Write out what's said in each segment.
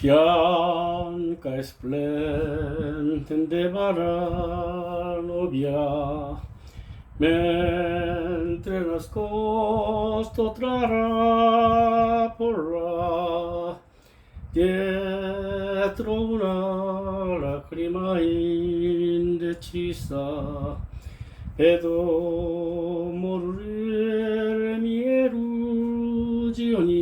Bianca esplendeva novia, mentre nascosto tra rapora, dietro una lacrima indecisa, vedo morire mie illusioni.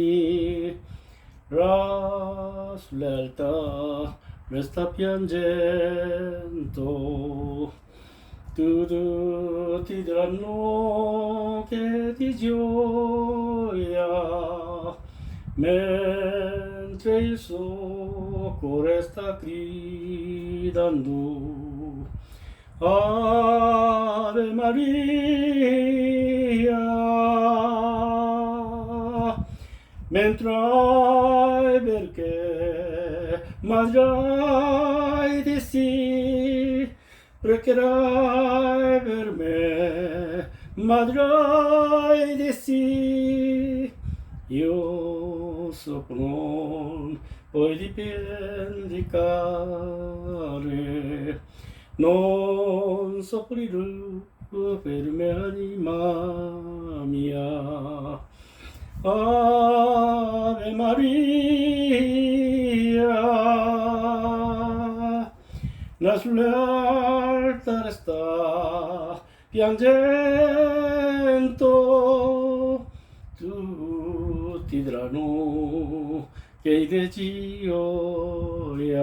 La lealtà resta piangendo, tutti diranno che di gioia, mentre il suo cuore sta gridando, Ave Maria. Mentre perché mangerai di sì, pregherai per me, mangerai di sì. Io sono poi di vendicare, non soffrirò per me, anima mia. Ave Maria, la sull'altare sta piangendo, tutti diranno che di gioia,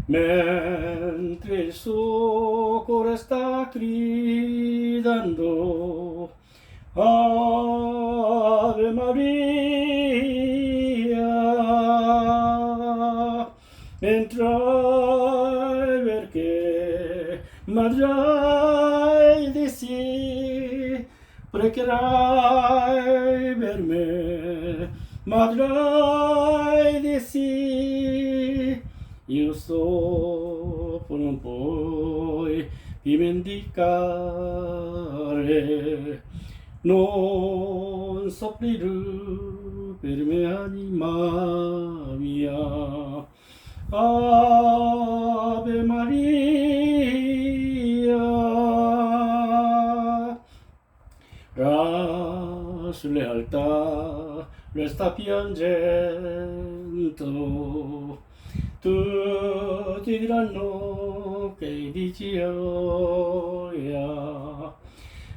mentre il suo cuore sta gridando, Ave Maria, entrai perché mangiai di sì, pregherai per me, mangiai di sì, io sono non puoi dimenticare. Non soffrirò per me, anima mia. Ave Maria. La lealtà resta piangendo, tutti diranno che di gioia,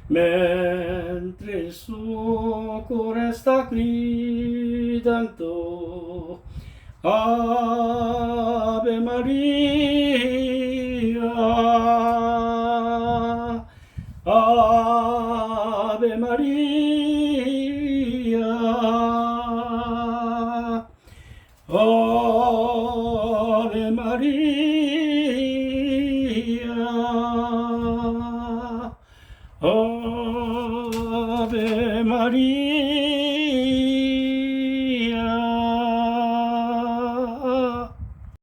mentre il suo cuore sta gridando, Ave Maria, Ave Maria, Ave Maria, Ave Maria.